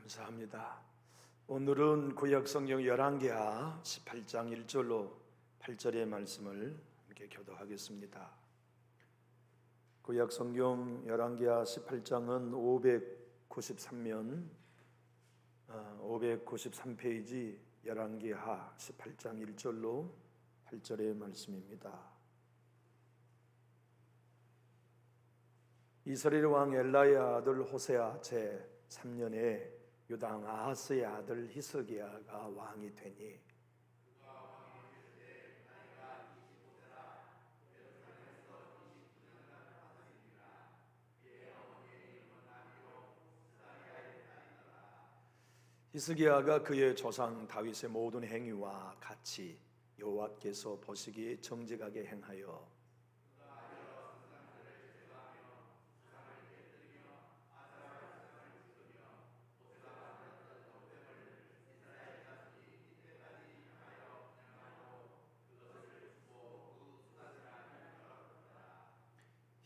감사합니다. 오늘은 구약성경 열왕기하 18장 1절로 8절의 말씀을 함께 교도하겠습니다. 구약성경 열왕기하 18장은 593페이지 열왕기하 18장 1절로 8절의 말씀입니다. 이스라엘 왕 엘라의 아들 호세아 제3년에 유다 왕 아하스의 아들 히스기야가 왕이 되니 히스기야가 그의 조상 다윗의 모든 행위와 같이 여호와께서 보시기에 정직하게 행하여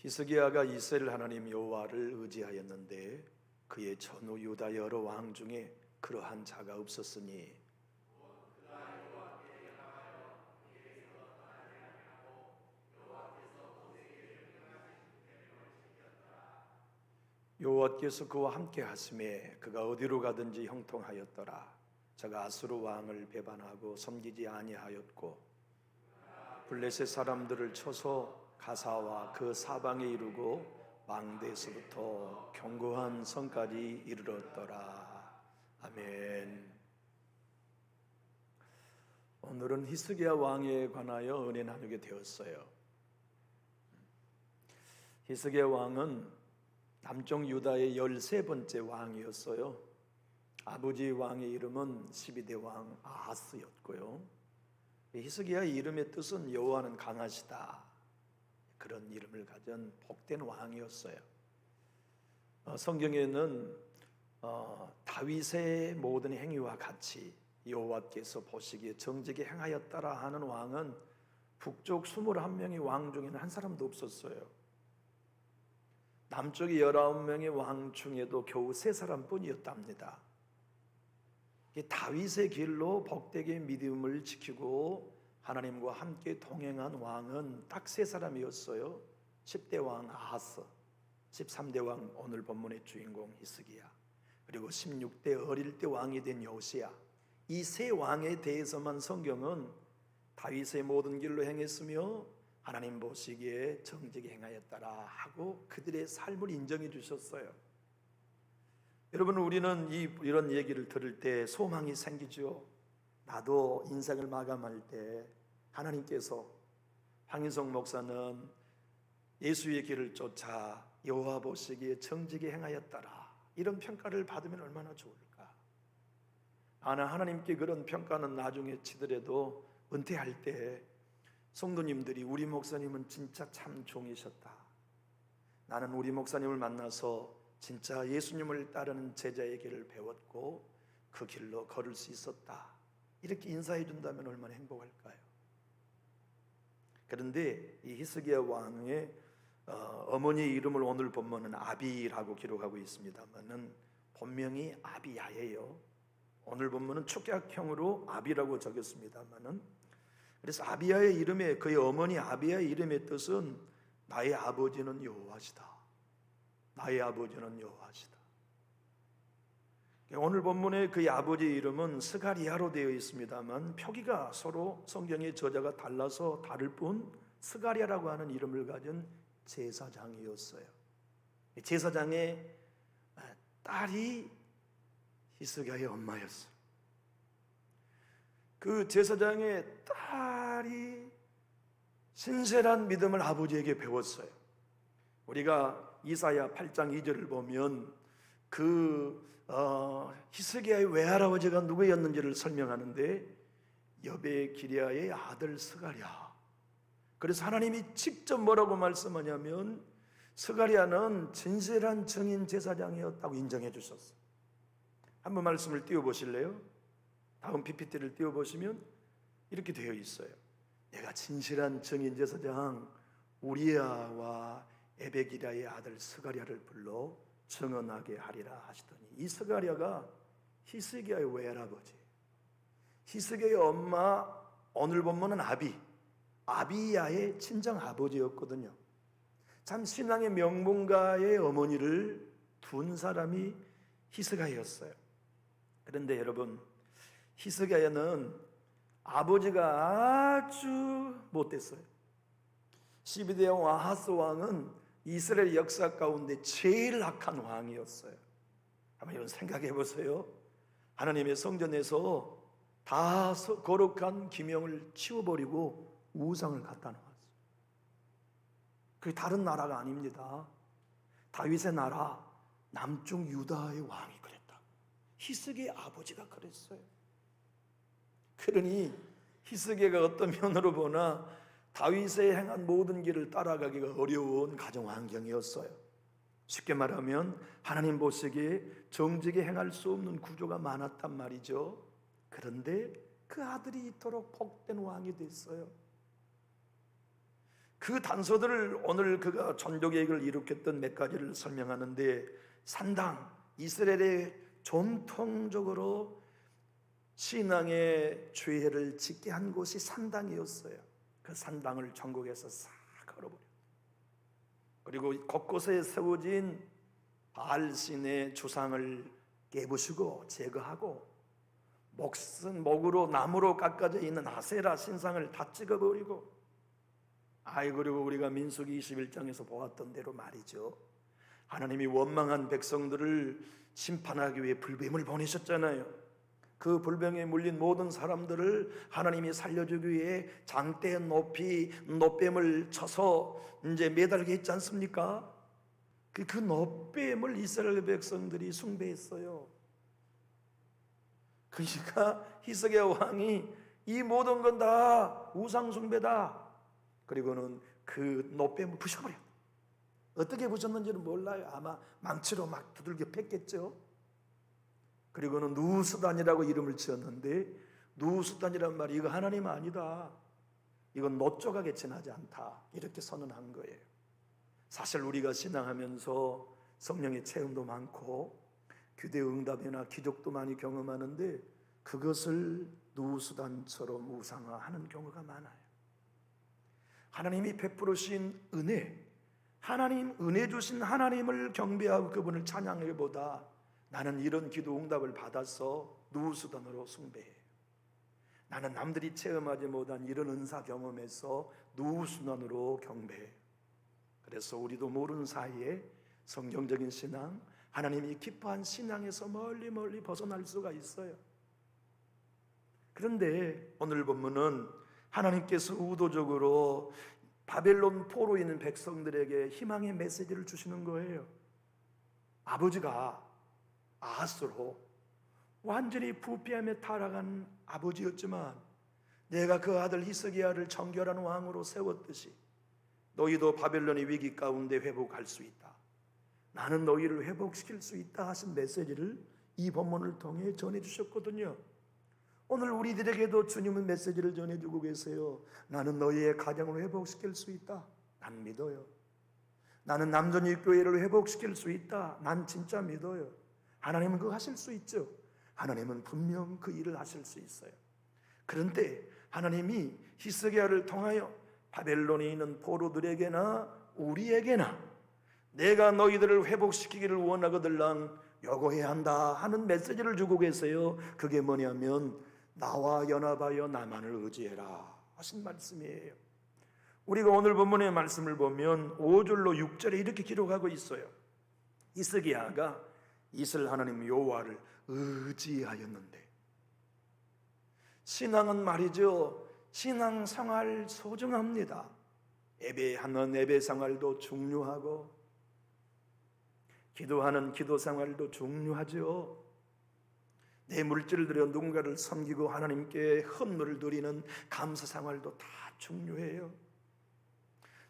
히스기야가 이스라엘 하나님 여호와를 의지하였는데 그의 전후 유다 여러 왕 중에 그러한 자가 없었으니 여호와께서 그와 함께 하심에 그가 어디로 가든지 형통하였더라. 저가 아수르 왕을 배반하고 섬기지 아니하였고 블레셋 사람들을 쳐서 가사와 그 사방에 이르고 망대에서부터 견고한 성까지 이르렀더라. 아멘. 오늘은 히스기야 왕에 관하여 은혜 나누게 되었어요. 히스기야 왕은 남쪽 유다의 13번째 왕이었어요. 아버지 왕의 이름은 12대 왕 아하스였고요. 히스기야의 이름의 뜻은 여호와는 강하시다, 그런 이름을 가진 복된 왕이었어요. 성경에는 다윗의 모든 행위와 같이 여호와께서 보시기에 정직히 행하였더라 하는 왕은 북쪽 21명의 왕 중에는 한 사람도 없었어요. 남쪽의 19명의 왕 중에도 겨우 3사람뿐이었답니다. 다윗의 길로 복되게 믿음을 지키고 하나님과 함께 동행한 왕은 딱 3사람이었어요. 10대 왕 아하스, 13대 왕 오늘 본문의 주인공 히스기야, 그리고 16대 어릴 때 왕이 된 요시야. 이 3왕에 대해서만 성경은 다윗의 모든 길로 행했으며 하나님 보시기에 정직히 행하였더라 하고 그들의 삶을 인정해 주셨어요. 여러분, 우리는 이런 얘기를 들을 때 소망이 생기죠. 나도 인생을 마감할 때 하나님께서 황인성 목사는 예수의 길을 쫓아 여호와 보시기에 정직히 행하였더라, 이런 평가를 받으면 얼마나 좋을까. 나는 하나님께 그런 평가는 나중에 치더라도 은퇴할 때 성도님들이 우리 목사님은 진짜 참 종이셨다, 나는 우리 목사님을 만나서 진짜 예수님을 따르는 제자의 길을 배웠고 그 길로 걸을 수 있었다, 이렇게 인사해 준다면 얼마나 행복할까요? 그런데 이 히스기야 왕의 어머니의 이름을 오늘 본문은 아비라고 기록하고 있습니다만은 본명이 아비야예요. 오늘 본문은 축약형으로 아비라고 적였습니다만은, 그래서 아비야의 이름에, 그의 어머니 아비야의 이름의 뜻은 나의 아버지는 여호와시다, 나의 아버지는 여호와시다. 오늘 본문의 그의 아버지의 이름은 스가리야로 되어 있습니다만 표기가 서로 성경의 저자가 달라서 다를 뿐 스가리야라고 하는 이름을 가진 제사장이었어요. 제사장의 딸이 히스기야의 엄마였어요. 그 제사장의 딸이 신실한 믿음을 아버지에게 배웠어요. 우리가 이사야 8장 2절을 보면 히스기야의 외할아버지가 누구였는지를 설명하는데 여베 기랴의 아들 스가랴. 그래서 하나님이 직접 뭐라고 말씀하냐면 스가랴는 진실한 증인 제사장이었다고 인정해 주셨어요. 한번 말씀을 띄워보실래요? 다음 PPT를 띄워보시면 이렇게 되어 있어요. 내가 진실한 증인 제사장 우리야와 에베기랴의 아들 스가랴를 불러 증언하게 하리라 하시더니, 이 스가랴가 히스기야의 외할아버지, 히스기야의 엄마, 오늘 본문은 아비야의 친정 아버지였거든요. 참 신앙의 명문가의 어머니를 둔 사람이 히스기야였어요. 그런데 여러분, 히스기야는 아버지가 아주 못됐어요. 12대 왕 아하스 왕은 이스라엘 역사 가운데 제일 악한 왕이었어요. 한번 이런 생각해 보세요. 하나님의 성전에서 다 거룩한 기명을 치워버리고 우상을 갖다 놓았어요. 그게 다른 나라가 아닙니다. 다윗의 나라 남쪽 유다의 왕이 그랬다. 히스기야의 아버지가 그랬어요. 그러니 히스기야가 어떤 면으로 보나 다윗의 행한 모든 길을 따라가기가 어려운 가정 환경이었어요. 쉽게 말하면 하나님 보시기에 정직히 행할 수 없는 구조가 많았단 말이죠. 그런데 그 아들이 이토록 복된 왕이 됐어요. 그 단서들을 오늘 그가 전도계획을 일으켰던 몇 가지를 설명하는데, 산당, 이스라엘의 전통적으로 신앙의 죄를 짓게 한 곳이 산당이었어요. 그 산당을 전국에서 싹 걸어버렸어요. 그리고 곳곳에 세워진 바알신의 주상을 깨부수고 제거하고, 목으로 나무로 깎아져 있는 아세라 신상을 다 찍어버리고, 그리고 우리가 민수기 21장에서 보았던 대로 말이죠, 하나님이 원망한 백성들을 심판하기 위해 불뱀을 보내셨잖아요. 그 불병에 물린 모든 사람들을 하나님이 살려주기 위해 장대 높이 놋뱀을 쳐서 이제 매달게 했지 않습니까? 그 놋뱀을 이스라엘 백성들이 숭배했어요. 그러니까 히스기야 왕이 이 모든 건 다 우상 숭배다. 그리고는 그 놋뱀을 부셔버려. 어떻게 부셨는지는 몰라요. 아마 망치로 막 두들겨 팼겠죠. 그리고는 누수단이라고 이름을 지었는데, 누수단이란 말이 이거 하나님 아니다, 이건 놋 조각에 지나지 않다, 이렇게 선언한 거예요. 사실 우리가 신앙하면서 성령의 체험도 많고 규대 응답이나 기적도 많이 경험하는데, 그것을 누수단처럼 우상화하는 경우가 많아요. 하나님이 베푸신 은혜, 하나님 은혜 주신 하나님을 경배하고 그분을 찬양하기보다 나는 이런 기도 응답을 받아서 누수단으로 숭배해요. 나는 남들이 체험하지 못한 이런 은사 경험에서 누수단으로 경배해요. 그래서 우리도 모르는 사이에 성경적인 신앙, 하나님이 기뻐한 신앙에서 멀리 벗어날 수가 있어요. 그런데 오늘 본문은 하나님께서 의도적으로 바벨론 포로 있는 백성들에게 희망의 메시지를 주시는 거예요. 아버지가 아하스로 완전히 부패함에 타락한 아버지였지만, 내가 그 아들 히스기야를 정결한 왕으로 세웠듯이 너희도 바벨론의 위기 가운데 회복할 수 있다, 나는 너희를 회복시킬 수 있다 하신 메시지를 이 본문을 통해 전해주셨거든요. 오늘 우리들에게도 주님은 메시지를 전해주고 계세요. 나는 너희의 가정을 회복시킬 수 있다, 난 믿어요. 나는 남전일교회를 회복시킬 수 있다, 난 진짜 믿어요. 하나님은 그거 하실 수 있죠. 하나님은 분명 그 일을 하실 수 있어요. 그런데 하나님이 히스기야를 통하여 바벨론에 있는 포로들에게나 우리에게나 내가 너희들을 회복시키기를 원하거들랑 요구해야 한다 하는 메시지를 주고 계세요. 그게 뭐냐면 나와 연합하여 나만을 의지해라 하신 말씀이에요. 우리가 오늘 본문의 말씀을 보면 5절로 6절에 이렇게 기록하고 있어요. 히스기야가 이스라엘 하나님 여호와를 의지하였는데, 신앙은 말이죠, 신앙생활 소중합니다. 예배하는 예배생활도 중요하고 기도하는 기도생활도 중요하죠. 내 물질을 들여 누군가를 섬기고 하나님께 헌물을 드리는 감사생활도 다 중요해요.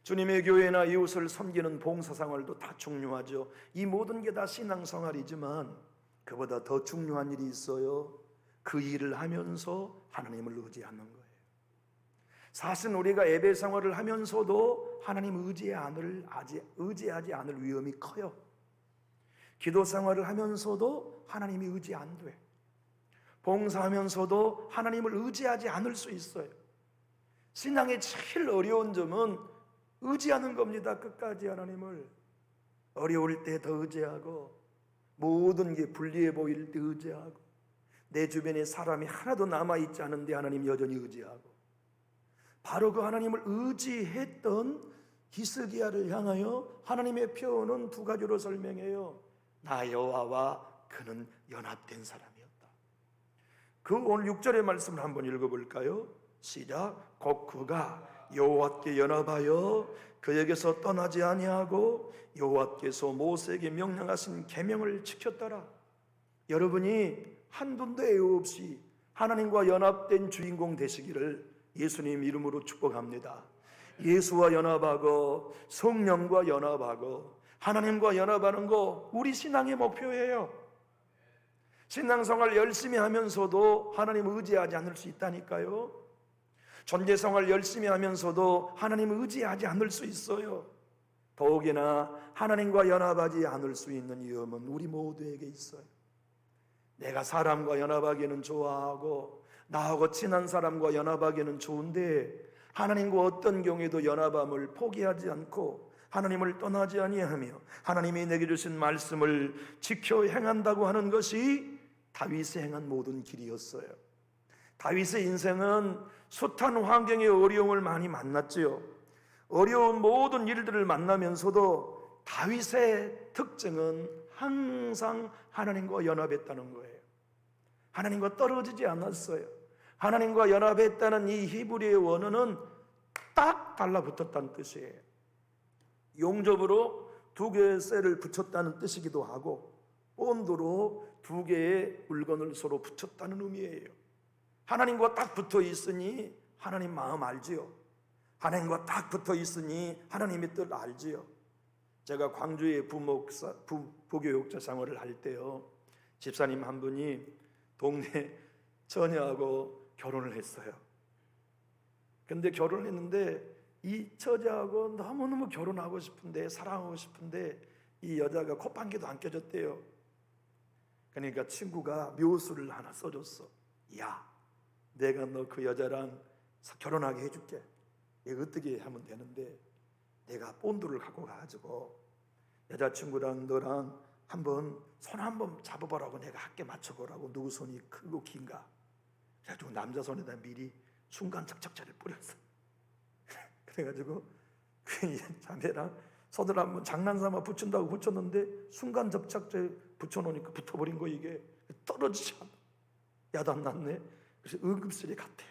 주님의 교회나 이웃을 섬기는 봉사생활도 다 중요하죠. 이 모든 게 다 신앙생활이지만 그보다 더 중요한 일이 있어요. 그 일을 하면서 하나님을 의지하는 거예요. 사실 우리가 예배 생활을 하면서도 하나님 의지하지 않을 위험이 커요. 기도 생활을 하면서도 하나님이 의지 안 돼. 봉사하면서도 하나님을 의지하지 않을 수 있어요. 신앙의 제일 어려운 점은 의지하는 겁니다. 끝까지 하나님을. 어려울 때 더 의지하고, 모든 게 불리해 보일 때 의지하고, 내 주변에 사람이 하나도 남아있지 않은데 하나님 여전히 의지하고, 바로 그 하나님을 의지했던 히스기야를 향하여 하나님의 표현은 두 가지로 설명해요. 나 여호와와 그는 연합된 사람이었다. 그 오늘 6절의 말씀을 한번 읽어볼까요? 시작. 곧 그가 여호와께 연합하여 그에게서 떠나지 아니하고 여호와께서 모세에게 명령하신 계명을 지켰더라. 여러분이 한 분도 애호 없이 하나님과 연합된 주인공 되시기를 예수님 이름으로 축복합니다. 예수와 연합하고 성령과 연합하고 하나님과 연합하는 거 우리 신앙의 목표예요. 신앙생활 열심히 하면서도 하나님 의지하지 않을 수 있다니까요. 전제생활 열심히 하면서도 하나님을 의지하지 않을 수 있어요. 더욱이나 하나님과 연합하지 않을 수 있는 위험은 우리 모두에게 있어요. 내가 사람과 연합하기는 좋아하고 나하고 친한 사람과 연합하기는 좋은데 하나님과 어떤 경우에도 연합함을 포기하지 않고 하나님을 떠나지 아니하며 하나님이 내게 주신 말씀을 지켜 행한다고 하는 것이 다윗이 행한 모든 길이었어요. 다윗의 인생은 숱한 환경의 어려움을 많이 만났지요. 어려운 모든 일들을 만나면서도 다윗의 특징은 항상 하나님과 연합했다는 거예요. 하나님과 떨어지지 않았어요. 하나님과 연합했다는 이 히브리의 원어는 딱 달라붙었다는 뜻이에요. 용접으로 두 개의 셀을 붙였다는 뜻이기도 하고 본드로 두 개의 물건을 서로 붙였다는 의미예요. 하나님과 딱 붙어 있으니 하나님 마음 알지요. 하나님과 딱 붙어 있으니 하나님의 뜻 알지요. 제가 광주의 부교육자 생활을 할 때요, 집사님 한 분이 동네 처녀하고 결혼을 했어요. 근데 결혼을 했는데 이 처자하고 너무너무 결혼하고 싶은데 사랑하고 싶은데 이 여자가 콧방귀도 안 껴줬대요. 그러니까 친구가 묘수를 하나 써줬어. 야, 내가 너 그 여자랑 결혼하게 해줄게. 이거 어떻게 하면 되는데 내가 본드를 갖고 가가지고 여자친구랑 너랑 한번 손 한번 잡아보라고 내가 학교 맞춰보라고. 누구 손이 크고 긴가. 그래가지고 남자 손에다 미리 순간 접착제를 뿌렸어. 그래가지고 그 자매랑 손을 한번 장난삼아 붙인다고 붙였는데 순간 접착제 붙여놓으니까 붙어버린 거. 이게 떨어지지 않아. 야단 났네. 그래서 응급실에 갔대.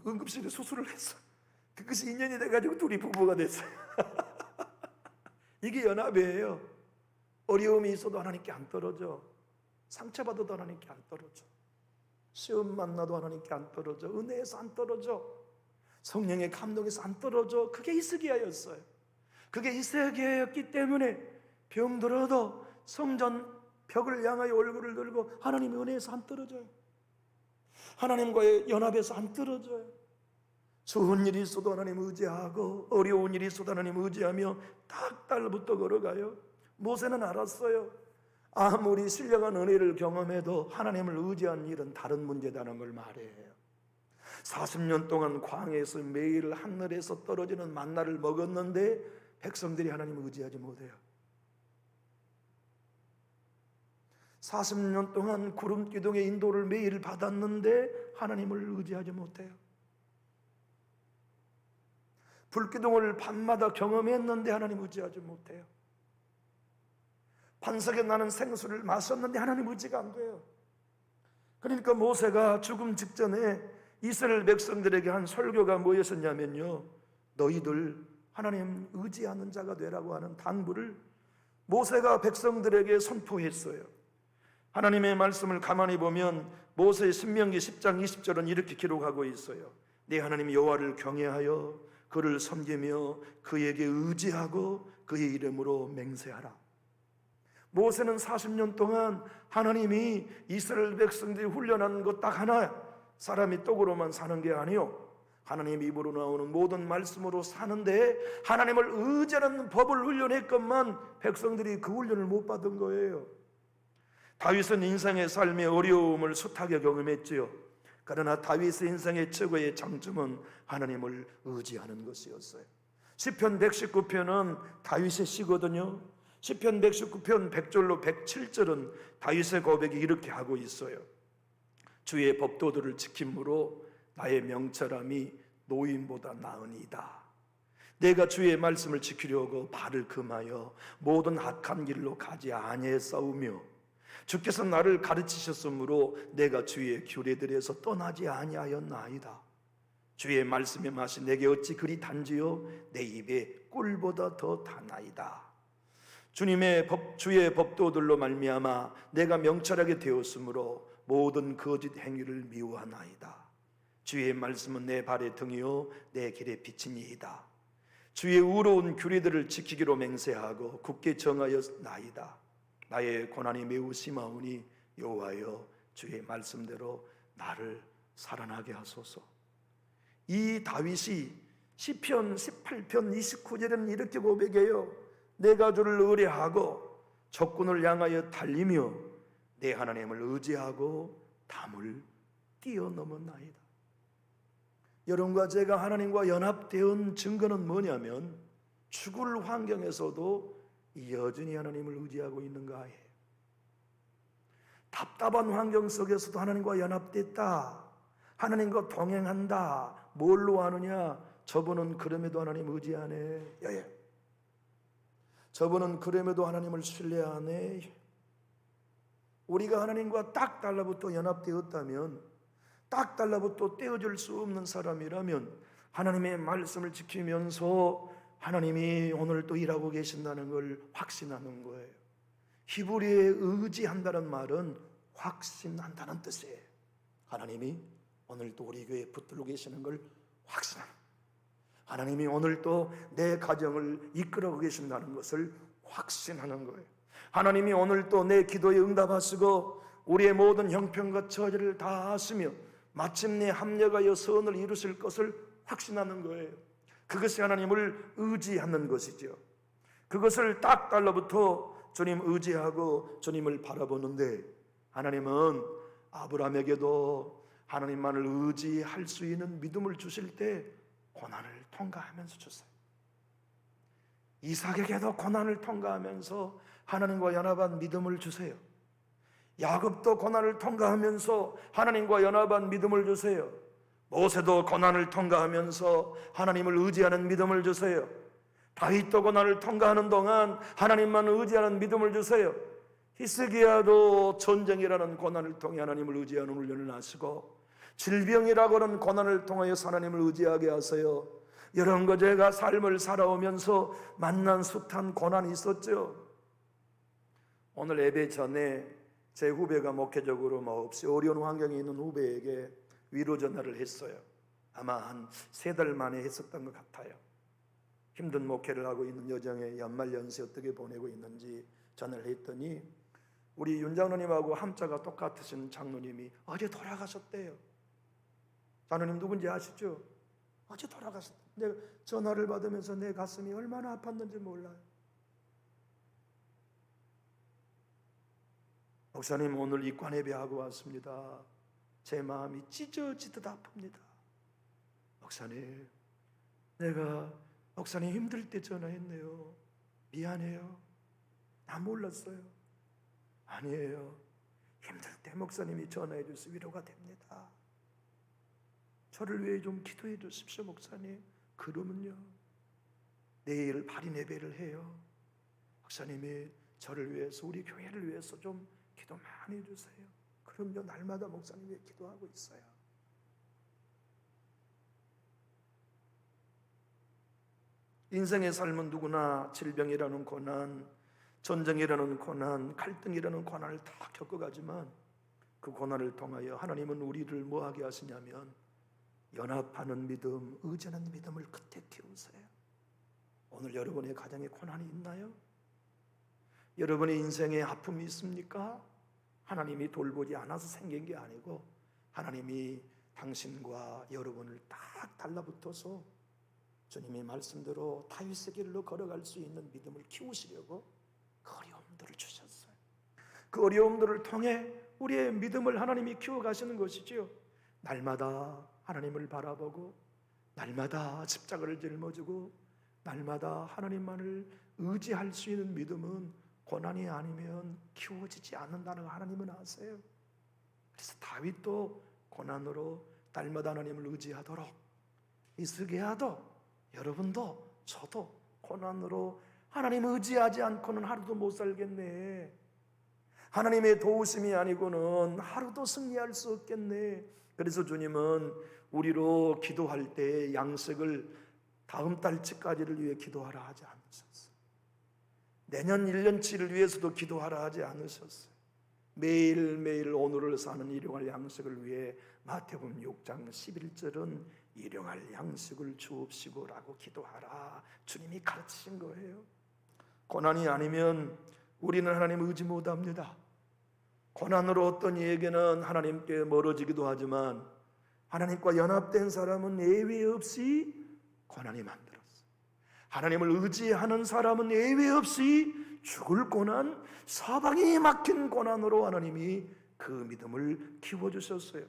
응급실에 수술을 했어. 그것이 인연이 돼가지고 둘이 부부가 됐어요. 이게 연합이에요. 어려움이 있어도 하나님께 안 떨어져. 상처받아도 하나님께 안 떨어져. 시험 만나도 하나님께 안 떨어져. 은혜에서 안 떨어져. 성령의 감동에서 안 떨어져. 그게 히스기야였어요. 그게 히스기야였기 때문에 병들어도 성전 벽을 향하여 얼굴을 들고 하나님의 은혜에서 안 떨어져요. 하나님과의 연합에서 안 떨어져요. 좋은 일이 있어도 하나님 의지하고 어려운 일이 있어도 하나님 의지하며 딱 달라붙어 걸어가요. 모세는 알았어요. 아무리 신령한 은혜를 경험해도 하나님을 의지한 일은 다른 문제다는 걸 말해요. 40년 동안 광야에서 매일 하늘에서 떨어지는 만나를 먹었는데 백성들이 하나님을 의지하지 못해요. 40년 동안 구름 기둥의 인도를 매일 받았는데 하나님을 의지하지 못해요. 불기둥을 밤마다 경험했는데 하나님 의지하지 못해요. 반석에 나는 생수를 마셨는데 하나님 의지가 안 돼요. 그러니까 모세가 죽음 직전에 이스라엘 백성들에게 한 설교가 뭐였었냐면요, 너희들 하나님 의지하는 자가 되라고 하는 당부를 모세가 백성들에게 선포했어요. 하나님의 말씀을 가만히 보면 모세의 신명기 10장 20절은 이렇게 기록하고 있어요. 네 하나님 여호와를 경외하여 그를 섬기며 그에게 의지하고 그의 이름으로 맹세하라. 모세는 40년 동안 하나님이 이스라엘 백성들이 훈련한 것 딱 하나, 사람이 떡으로만 사는 게 아니요, 하나님 입으로 나오는 모든 말씀으로 사는데 하나님을 의지하는 법을 훈련했건만 백성들이 그 훈련을 못 받은 거예요. 다윗은 인생의 삶의 어려움을 숱하게 경험했지요. 그러나 다윗의 인생의 최고의 장점은 하나님을 의지하는 것이었어요. 시편 119편은 다윗의 시거든요. 시편 119편 100절로 107절은 다윗의 고백이 이렇게 하고 있어요. 주의 법도들을 지킴으로 나의 명철함이 노인보다 나으니이다. 내가 주의 말씀을 지키려고 발을 금하여 모든 악한 길로 가지 아니하였사오며 주께서 나를 가르치셨으므로 내가 주의 규례들에서 떠나지 아니하였나이다. 주의 말씀의 맛이 내게 어찌 그리 단지요 내 입에 꿀보다 더 다나이다. 주의 법도들로 말미암아 내가 명철하게 되었으므로 모든 거짓 행위를 미워하나이다. 주의 말씀은 내 발의 등이요 내 길의 빛이니이다. 주의 의로운 규례들을 지키기로 맹세하고 굳게 정하였나이다. 나의 고난이 매우 심하오니 여호와여 주의 말씀대로 나를 살아나게 하소서. 이 다윗이 시편 18편 29절에는 이렇게 고백해요. 내가 주를 의뢰하고 적군을 향하여 달리며 내 하나님을 의지하고 담을 뛰어넘었나이다. 여러분과 제가 하나님과 연합되은 증거는 뭐냐면 죽을 환경에서도 여전히 하나님을 의지하고 있는가 해요. 답답한 환경 속에서도 하나님과 연합됐다, 하나님과 동행한다. 뭘로 하느냐? 저분은 그럼에도 하나님 의지하네. 저분은 그럼에도 하나님을 신뢰하네. 우리가 하나님과 딱 달라붙어 연합되었다면, 딱 달라붙어 떼어질 수 없는 사람이라면 하나님의 말씀을 지키면서 하나님이 오늘 또 일하고 계신다는 걸 확신하는 거예요. 히브리어에 의지한다는 말은 확신한다는 뜻이에요. 하나님이 오늘 또 우리 교회에 붙들고 계시는 걸 확신하는, 하나님이 오늘 또 내 가정을 이끌어가고 계신다는 것을 확신하는 거예요. 하나님이 오늘 또 내 기도에 응답하시고 우리의 모든 형편과 처지를 다 아시며 마침내 합력하여 선을 이루실 것을 확신하는 거예요. 그것이 하나님을 의지하는 것이죠. 그것을 딱 달라붙어 주님 의지하고 주님을 바라보는데, 하나님은 아브라함에게도 하나님만을 의지할 수 있는 믿음을 주실 때 고난을 통과하면서 주세요. 이삭에게도 고난을 통과하면서 하나님과 연합한 믿음을 주세요. 야곱도 고난을 통과하면서 하나님과 연합한 믿음을 주세요. 모세도 고난을 통과하면서 하나님을 의지하는 믿음을 주세요. 다윗도 고난을 통과하는 동안 하나님만 의지하는 믿음을 주세요. 히스기야도 전쟁이라는 고난을 통해 하나님을 의지하는 훈련을 하시고 질병이라고 하는 고난을 통하여서 하나님을 의지하게 하세요. 여러분과 제가 삶을 살아오면서 만난 숱한 고난이 있었죠. 오늘 예배 전에 제 후배가 목회적으로 없이 어려운 환경에 있는 후배에게 위로 전화를 했어요. 아마 한 3달 만에 했었던 것 같아요. 힘든 목회를 하고 있는 여정에 연말연시 어떻게 보내고 있는지 전화를 했더니 우리 윤 장로님하고 함자가 똑같으신 장로님이 어제 돌아가셨대요. 장로님 누군지 아시죠? 어제 돌아가셨대요. 내가 전화를 받으면서 내 가슴이 얼마나 아팠는지 몰라요. 목사님 오늘 입관 예배하고 왔습니다. 제 마음이 찢어지듯 아픕니다. 목사님, 내가 목사님 힘들 때 전화했네요. 미안해요. 나 몰랐어요. 아니에요. 힘들 때 목사님이 전화해 주셔서 위로가 됩니다. 저를 위해 좀 기도해 주십시오, 목사님. 그러면요, 내일 발인 예배를 해요. 목사님이 저를 위해서, 우리 교회를 위해서 좀 기도 많이 해주세요. 그럼요, 날마다 목사님 위해 기도하고 있어요. 인생의 삶은 누구나 질병이라는 고난, 전쟁이라는 고난, 갈등이라는 고난을 다 겪어가지만 그 고난을 통하여 하나님은 우리를 뭐하게 하시냐면 연합하는 믿음, 의지하는 믿음을 그때 키우세요. 오늘 여러분의 가정에 고난이 있나요? 여러분의 인생에 아픔이 있습니까? 하나님이 돌보지 않아서 생긴 게 아니고 하나님이 당신과 여러분을 딱 달라붙어서 주님의 말씀대로 다윗의 길로 걸어갈 수 있는 믿음을 키우시려고 그 어려움들을 주셨어요. 그 어려움들을 통해 우리의 믿음을 하나님이 키워가시는 것이지요. 날마다 하나님을 바라보고 날마다 십자가를 짊어지고 날마다 하나님만을 의지할 수 있는 믿음은 고난이 아니면 키워지지 않는다는 걸 하나님은 아세요. 그래서 다윗도 고난으로 날마다 하나님을 의지하도록, 이스게야도, 여러분도 저도 고난으로 하나님을 의지하지 않고는 하루도 못 살겠네, 하나님의 도우심이 아니고는 하루도 승리할 수 없겠네. 그래서 주님은 우리로 기도할 때 양식을 다음 달치까지를 위해 기도하라 하지 않으셨어요. 내년 1년치를 위해서도 기도하라 하지 않으셨어요. 매일매일 오늘을 사는 일용할 양식을 위해 마태복음 6장 11절은 일용할 양식을 주옵시고 라고 기도하라, 주님이 가르치신 거예요. 고난이 아니면 우리는 하나님을 의지 못합니다. 고난으로 어떤 이에게는 하나님께 멀어지기도 하지만 하나님과 연합된 사람은 예외 없이 고난이 만들었어요. 하나님을 의지하는 사람은 예외 없이 죽을 고난, 사방이 막힌 고난으로 하나님이 그 믿음을 키워주셨어요.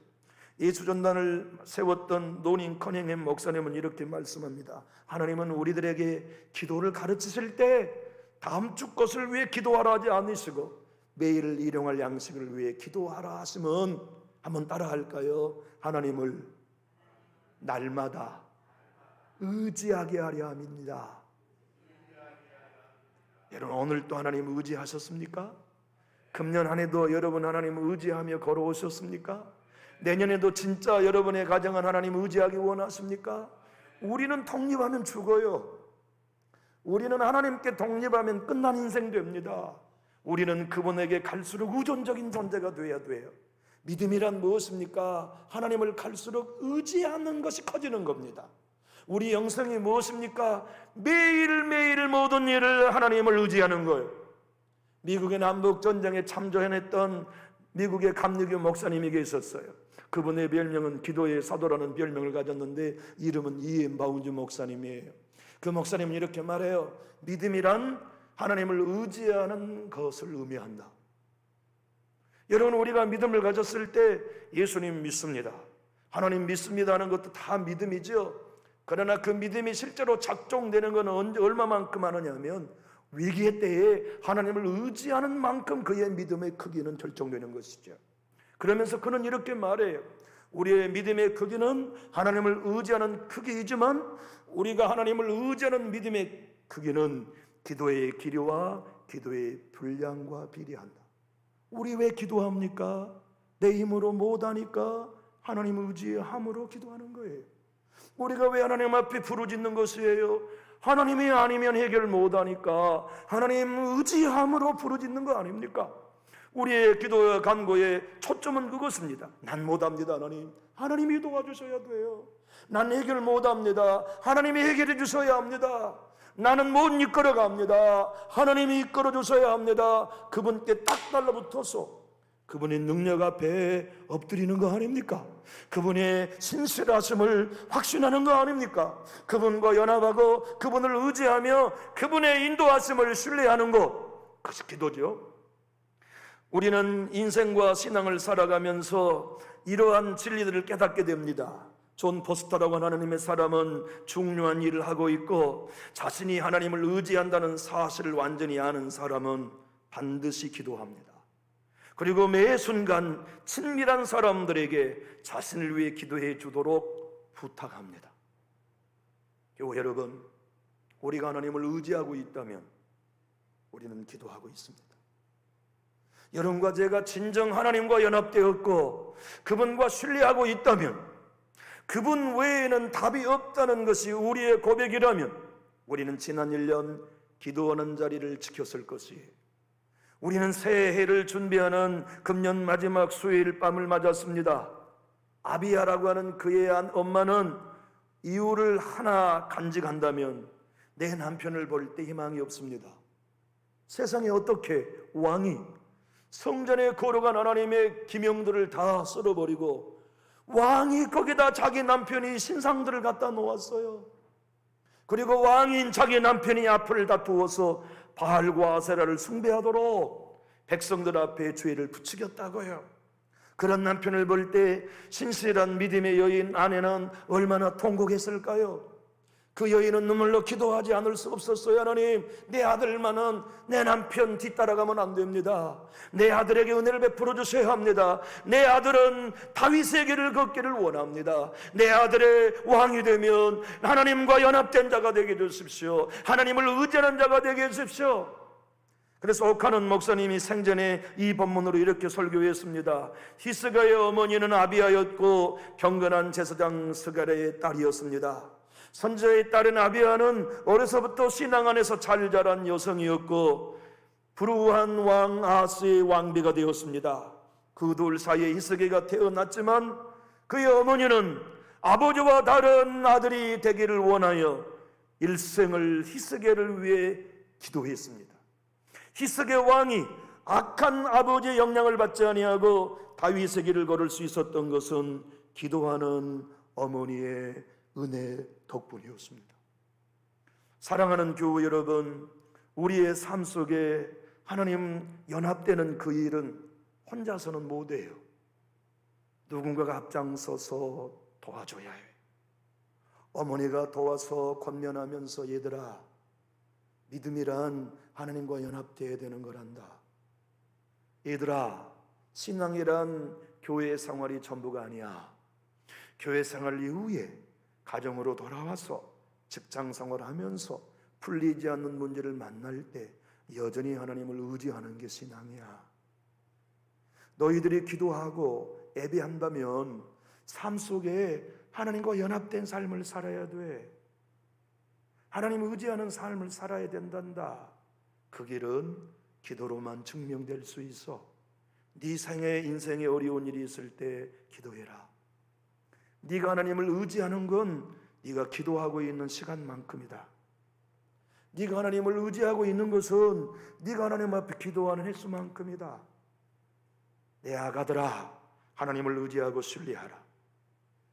예수전단을 세웠던 노닌 커닝햄 목사님은 이렇게 말씀합니다. 하나님은 우리들에게 기도를 가르치실 때 다음 주 것을 위해 기도하라 하지 않으시고 매일 일용할 양식을 위해 기도하라 하시면 한번 따라 할까요? 하나님을 날마다 의지하게 하려 합니다. 여러분, 오늘 또 하나님 의지하셨습니까? 금년 한 해도 여러분 하나님 의지하며 걸어오셨습니까? 내년에도 진짜 여러분의 가정은 하나님 의지하기 원하십니까? 우리는 독립하면 죽어요. 우리는 하나님께 독립하면 끝난 인생 됩니다. 우리는 그분에게 갈수록 의존적인 존재가 되어야 돼요. 믿음이란 무엇입니까? 하나님을 갈수록 의지하는 것이 커지는 겁니다. 우리 영성이 무엇입니까? 매일매일 모든 일을 하나님을 의지하는 거예요. 미국의 남북전쟁에 참전했던 미국의 감리교 목사님이 계셨어요. 그분의 별명은 기도의 사도라는 별명을 가졌는데 이름은 이엠 바운즈 목사님이에요. 그 목사님은 이렇게 말해요. 믿음이란 하나님을 의지하는 것을 의미한다. 여러분, 우리가 믿음을 가졌을 때 예수님 믿습니다, 하나님 믿습니다 하는 것도 다 믿음이죠. 그러나 그 믿음이 실제로 작동되는 것은 얼마만큼 하느냐면 위기의 때에 하나님을 의지하는 만큼 그의 믿음의 크기는 결정되는 것이죠. 그러면서 그는 이렇게 말해요. 우리의 믿음의 크기는 하나님을 의지하는 크기이지만 우리가 하나님을 의지하는 믿음의 크기는 기도의 기류와 기도의 분량과 비례한다. 우리 왜 기도합니까? 내 힘으로 못하니까 하나님을 의지함으로 기도하는 거예요. 우리가 왜 하나님 앞에 부르짖는 것이에요? 하나님이 아니면 해결 못하니까 하나님 의지함으로 부르짖는 거 아닙니까? 우리의 기도와 간구의 초점은 그것입니다. 난 못합니다, 하나님. 하나님이 도와주셔야 돼요. 난 해결 못합니다. 하나님이 해결해 주셔야 합니다. 나는 못 이끌어갑니다. 하나님이 이끌어 주셔야 합니다. 그분께 딱 달라붙어서 그분의 능력 앞에 엎드리는 거 아닙니까? 그분의 신실하심을 확신하는 거 아닙니까? 그분과 연합하고 그분을 의지하며 그분의 인도하심을 신뢰하는 것, 그것이 기도죠. 우리는 인생과 신앙을 살아가면서 이러한 진리들을 깨닫게 됩니다. 존 포스터라고 하는 하나님의 사람은 중요한 일을 하고 있고 자신이 하나님을 의지한다는 사실을 완전히 아는 사람은 반드시 기도합니다. 그리고 매 순간 친밀한 사람들에게 자신을 위해 기도해 주도록 부탁합니다. 교회 여러분, 우리가 하나님을 의지하고 있다면 우리는 기도하고 있습니다. 여러분과 제가 진정 하나님과 연합되었고 그분과 신뢰하고 있다면, 그분 외에는 답이 없다는 것이 우리의 고백이라면 우리는 지난 1년 기도하는 자리를 지켰을 것이에요. 우리는 새해를 준비하는 금년 마지막 수요일 밤을 맞았습니다. 아비야라고 하는 그의 한 엄마는 이유를 하나 간직한다면 내 남편을 볼 때 희망이 없습니다. 세상에 어떻게 왕이 성전에 걸어간 하나님의 기명들을 다 쓸어버리고 왕이 거기다 자기 남편이 신상들을 갖다 놓았어요. 그리고 왕인 자기 남편이 앞을 다투어서 바알과 아세라를 숭배하도록 백성들 앞에 죄를 부추겼다고요. 그런 남편을 볼 때 신실한 믿음의 여인 아내는 얼마나 통곡했을까요? 그 여인은 눈물로 기도하지 않을 수 없었어요. 하나님, 내 아들만은 내 남편 뒤따라가면 안 됩니다. 내 아들에게 은혜를 베풀어 주셔야 합니다. 내 아들은 다윗의 길을 걷기를 원합니다. 내 아들의 왕이 되면 하나님과 연합된 자가 되게 해주십시오. 하나님을 의지하는 자가 되게 해주십시오. 그래서 옥하는 목사님이 생전에 이 본문으로 이렇게 설교했습니다. 히스가의 어머니는 아비아였고 경건한 제사장 스가랴의 딸이었습니다. 선지자의 딸인 아비아는 어려서부터 신앙 안에서 잘 자란 여성이었고 불우한 왕 아하스의 왕비가 되었습니다. 그 둘 사이에 히스기가 태어났지만 그의 어머니는 아버지와 다른 아들이 되기를 원하여 일생을 히스기를 위해 기도했습니다. 히스기 왕이 악한 아버지의 영향을 받지 아니하고 다윗의 길을 걸을 수 있었던 것은 기도하는 어머니의 은혜 덕분이었습니다. 사랑하는 교우 여러분, 우리의 삶 속에 하나님 연합되는 그 일은 혼자서는 못해요. 누군가가 앞장서서 도와줘야 해요. 어머니가 도와서 권면하면서 얘들아, 믿음이란 하나님과 연합되어야 되는 거란다. 얘들아, 신앙이란 교회 생활이 전부가 아니야. 교회 생활 이후에 가정으로 돌아와서 직장 생활하면서 풀리지 않는 문제를 만날 때 여전히 하나님을 의지하는 게 신앙이야. 너희들이 기도하고 예배한다면 삶 속에 하나님과 연합된 삶을 살아야 돼. 하나님 의지하는 삶을 살아야 된단다. 그 길은 기도로만 증명될 수 있어. 네 생애 인생에 어려운 일이 있을 때 기도해라. 네가 하나님을 의지하는 건 네가 기도하고 있는 시간만큼이다. 네가 하나님을 의지하고 있는 것은 네가 하나님 앞에 기도하는 횟수만큼이다. 내 아가들아, 하나님을 의지하고 신뢰하라.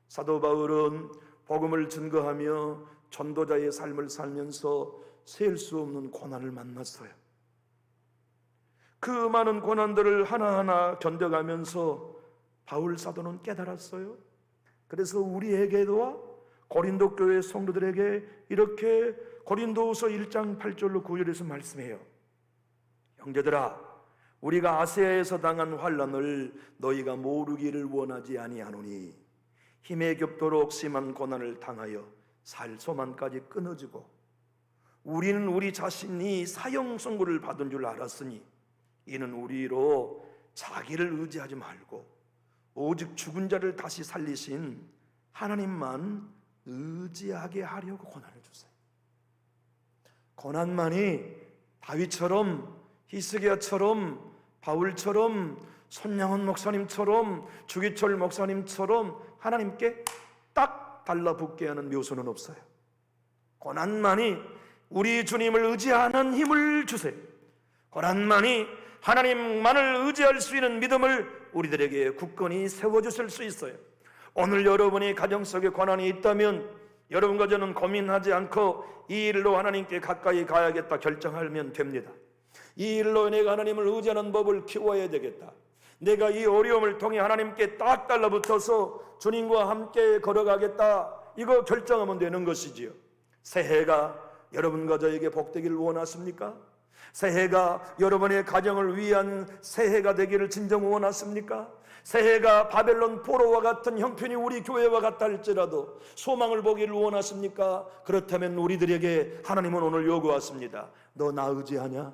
사도 바울은 복음을 증거하며 전도자의 삶을 살면서 셀 수 없는 고난을 만났어요. 그 많은 고난들을 하나하나 견뎌가면서 바울 사도는 깨달았어요. 그래서 우리에게도 고린도 교회 성도들에게 이렇게 고린도후서 1장 8절로 9절에서 말씀해요. 형제들아, 우리가 아시아에서 당한 환난을 너희가 모르기를 원하지 아니하노니 힘에 겹도록 심한 고난을 당하여 살 소망까지 끊어지고 우리는 우리 자신이 사형 선고를 받은 줄 알았으니 이는 우리로 자기를 의지하지 말고 오직 죽은 자를 다시 살리신 하나님만 의지하게 하려고 고난을 주세요. 고난만이 다윗처럼 히스기야처럼 바울처럼 손양원 목사님처럼 주기철 목사님처럼 하나님께 딱 달라붙게 하는 묘소는 없어요. 고난만이 우리 주님을 의지하는 힘을 주세요. 고난만이 하나님만을 의지할 수 있는 믿음을 우리들에게 굳건히 세워주실 수 있어요. 오늘 여러분이 가정 속에 고난이 있다면 여러분과 저는 고민하지 않고 이 일로 하나님께 가까이 가야겠다 결정하면 됩니다. 이 일로 내가 하나님을 의지하는 법을 키워야 되겠다. 내가 이 어려움을 통해 하나님께 딱 달라붙어서 주님과 함께 걸어가겠다. 이거 결정하면 되는 것이지요. 새해가 여러분과 저에게 복되기를 원하십니까? 새해가 여러분의 가정을 위한 새해가 되기를 진정 원하십니까? 새해가 바벨론 포로와 같은 형편이 우리 교회와 같다 할지라도 소망을 보기를 원하십니까? 그렇다면 우리들에게 하나님은 오늘 요구하십니다. 너 나 의지하냐?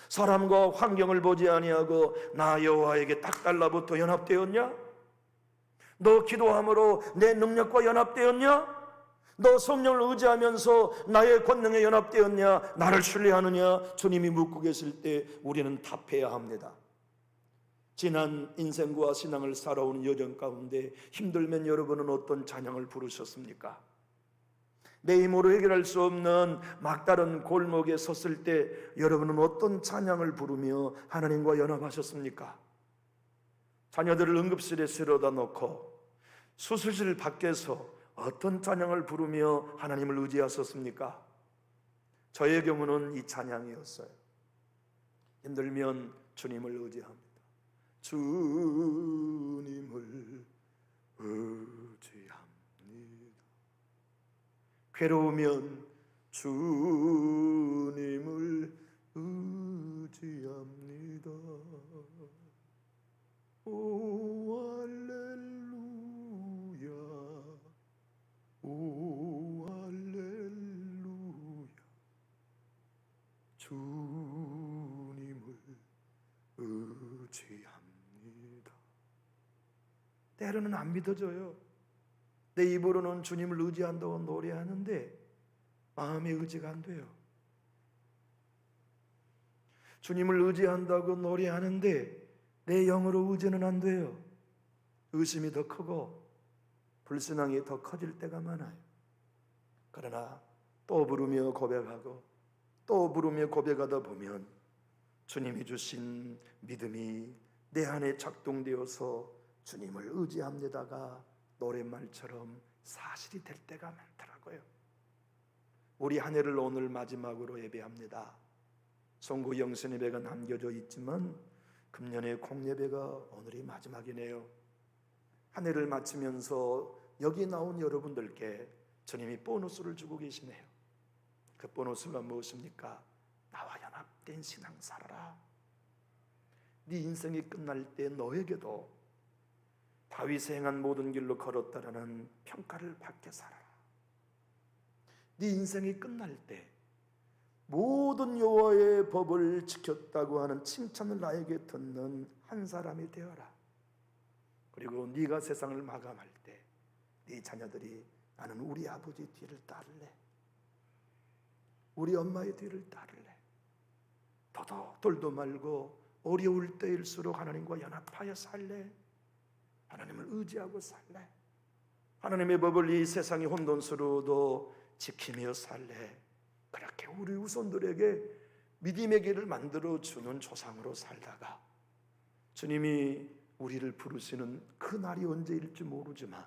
사람과 환경을 보지 아니하고 나 여호와에게 딱 달라붙어 연합되었냐? 너 기도함으로 내 능력과 연합되었냐? 너 성령을 의지하면서 나의 권능에 연합되었냐? 나를 신뢰하느냐? 주님이 묻고 계실 때 우리는 답해야 합니다. 지난 인생과 신앙을 살아오는 여정 가운데 힘들면 여러분은 어떤 찬양을 부르셨습니까? 내 힘으로 해결할 수 없는 막다른 골목에 섰을 때 여러분은 어떤 찬양을 부르며 하나님과 연합하셨습니까? 자녀들을 응급실에 실어다 놓고 수술실 밖에서 어떤 찬양을 부르며 하나님을 의지하셨습니까? 저의 경우는 이 찬양이었어요. 힘들면 주님을 의지합니다. 주님을 의지합니다. 괴로우면 주님을 의지합니다. 오 할렐루야, 오 할렐루야. 주님을 의지합니다. 때로는 안 믿어져요. 내 입으로는 주님을 의지한다고 노래하는데 마음의 의지가 안 돼요. 주님을 의지한다고 노래하는데 내 영으로 의지는 안 돼요. 의심이 더 크고 불신앙이 더 커질 때가 많아요. 그러나 또 부르며 고백하고 또 부르며 고백하다 보면 주님이 주신 믿음이 내 안에 작동되어서 주님을 의지합니다가 노랫말처럼 사실이 될 때가 많더라고요. 우리 한 해를 오늘 마지막으로 예배합니다. 송구 영신 예배가 남겨져 있지만 금년의 공예배가 오늘이 마지막이네요. 한 해를 마치면서 여기 나온 여러분들께 주님이 보너스를 주고 계시네요. 그 보너스가 무엇입니까? 나와 연합된 신앙 살아라. 네 인생이 끝날 때 너에게도 다윗이 행한 모든 길로 걸었다라는 평가를 받게 살아라. 네 인생이 끝날 때 모든 여호와의 법을 지켰다고 하는 칭찬을 나에게 듣는 한 사람이 되어라. 그리고 네가 세상을 마감할 때 네 자녀들이 나는 우리 아버지 뒤를 따를래, 우리 엄마의 뒤를 따를래, 더도 말고 어려울 때일수록 하나님과 연합하여 살래, 하나님을 의지하고 살래, 하나님의 법을 이 세상의 혼돈스러워도 지키며 살래. 그렇게 우리 후손들에게 믿음의 길을 만들어주는 조상으로 살다가 주님이 우리를 부르시는 그 날이 언제일지 모르지만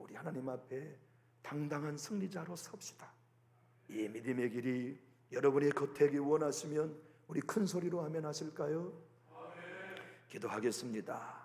우리 하나님 앞에 당당한 승리자로 섭시다. 이 믿음의 길이 여러분의 겉에기 원하시면 우리 큰 소리로 아멘 하실까요? 기도하겠습니다.